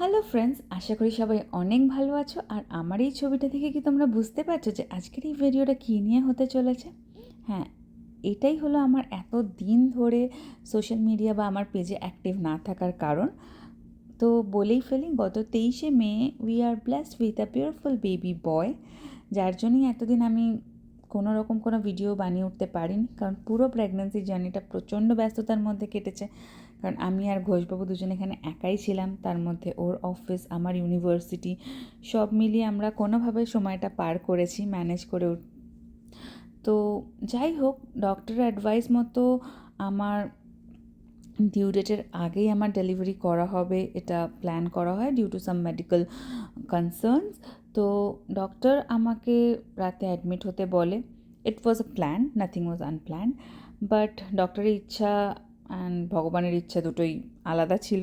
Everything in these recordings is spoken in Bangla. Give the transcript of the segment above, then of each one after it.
হ্যালো ফ্রেন্ডস, আশা করি সবাই অনেক ভালো আছো। আর আমার এই ছবিটা থেকে কি তোমরা বুঝতে পারছো যে আজকের এই ভিডিওটা কী নিয়ে হতে চলেছে? হ্যাঁ, এটাই হলো আমার এত দিন ধরে সোশ্যাল মিডিয়া বা আমার পেজে অ্যাক্টিভ না থাকার কারণ। তো বলেই ফেলি, গত 23শে May we are blessed with a beautiful baby boy, যার জন্যই এতদিন আমি কোনো রকম কোনো ভিডিও বানিয়ে উঠতে পারিনি, কারণ পুরো প্রেগন্যান্সি জার্নিটা প্রচণ্ড ব্যস্ততার মধ্যে কেটেছে। কারণ আমি আর ঘোষবাবু দুজন এখানে একাই ছিলাম, তার মধ্যে ওর অফিস, আমার ইউনিভার্সিটি, সব মিলিয়ে আমরা কোনোভাবে সময়টা পার করেছি, ম্যানেজ করে তো যাই হোক, ডক্টরের অ্যাডভাইস মতো আমার ডিউ ডেটের আগেই আমার ডেলিভারি করা হবে, এটা প্ল্যান করা হয় due to some medical concerns. তো ডক্টর আমাকে রাতে অ্যাডমিট হতে বলে। It was a plan, nothing was unplanned, but ডক্টরের ইচ্ছা অ্যান্ড ভগবানের ইচ্ছা দুটোই আলাদা ছিল।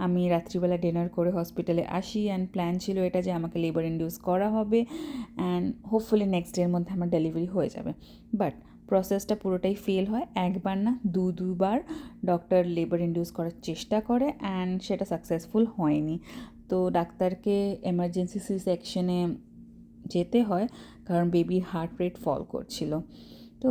আমি রাত্রিবেলা ডিনার করে হসপিটালে আসি, অ্যান্ড প্ল্যান ছিল এটা যে আমাকে লেবার ইন্ডিউস করা হবে অ্যান্ড হোপফুলি নেক্সট ডের মধ্যে আমার ডেলিভারি হয়ে যাবে। বাট প্রসেসটা পুরোটাই ফেল হয়, একবার না দুবার ডক্টর লেবার ইন্ডিউস করার চেষ্টা করে অ্যান্ড সেটা সাকসেসফুল হয়নি। তো ডাক্তারকে এমার্জেন্সি সি সেকশনে যেতে হয়, কারণ বেবির হার্ট রেট ফল করছিল। তো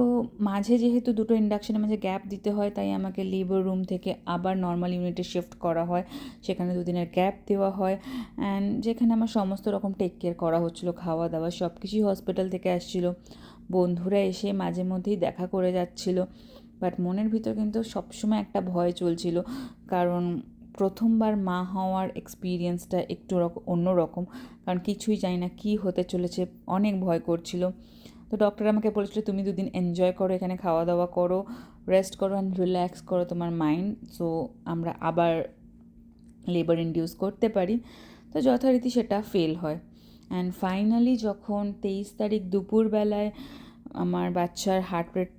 মাঝে যেহেতু দুটো ইন্ডাকশনের মাঝে গ্যাপ দিতে হয়, তাই আমাকে লেবার রুম থেকে আবার নর্মাল ইউনিটে শিফট করা হয়, সেখানে দুদিনের গ্যাপ দেওয়া হয় অ্যান্ড যেখানে আমার সমস্ত রকম টেক কেয়ার করা হচ্ছিলো, খাওয়া দাওয়া সব কিছুই হসপিটাল থেকে আসছিলো। বন্ধুরা এসে মাঝে মধ্যেই দেখা করে যাচ্ছিল, বাট মনের ভিতর কিন্তু সবসময় একটা ভয় চলছিল, কারণ প্রথমবার মা হওয়ার এক্সপিরিয়েন্সটা একটু অন্য রকম, কারণ কিছুই জানি না কী হতে চলেছে, অনেক ভয় করছিল। তো ডক্টর আমাকে বলেছিল, তুমি দুদিন এনজয় করো, এখানে খাওয়া দাওয়া করো, রেস্ট করো অ্যান্ড রিল্যাক্স করো তোমার মাইন্ড, সো আমরা আবার লেবার ইন্ডিউস করতে পারি। তো যথারীতি সেটা ফেল হয় অ্যান্ড ফাইনালি যখন 23 তারিখ দুপুরবেলায় আমার বাচ্চার হার্ট রেট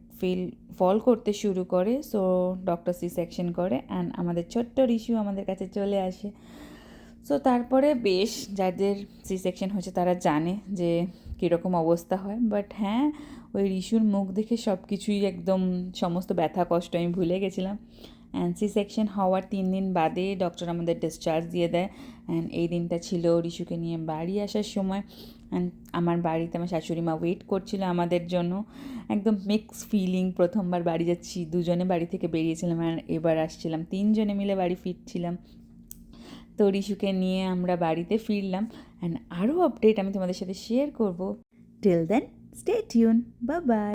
ফল করতে শুরু করে, সো ডক্টর সি সেকশন করে অ্যান্ড আমাদের ছোট্ট রিশু আমাদের কাছে চলে আসে। সো তারপরে বেশ, যাদের সি সেকশন হয়েছে তারা জানে যে কীরকম অবস্থা হয়, বাট হ্যাঁ, ওই রিশুর মুখ দেখে সব কিছুই একদম সমস্ত ব্যথা কষ্ট আমি ভুলে গেছিলাম। অ্যান্ড সি সেকশন হওয়ার 3 দিন বাদে ডক্টর আমাদের ডিসচার্জ দিয়ে দেয় অ্যান্ড এই দিনটা ছিল রিশুকে নিয়ে বাড়ি আসার সময়। অ্যান্ড আমার বাড়িতে আমার শাশুড়ি মা ওয়েট করছিল আমাদের জন্য। একদম মিক্স ফিলিং, প্রথমবার বাড়ি যাচ্ছি, দুজনে বাড়ি থেকে বেরিয়েছিলাম আর এবার আসছিলাম, 3জনে মিলে বাড়ি ফিরছিলাম। তো রিশুকে নিয়ে আমরা বাড়িতে ফিরলাম অ্যান্ড আরও আপডেট আমি তোমাদের সাথে শেয়ার করব। Till then stay tuned, bye by.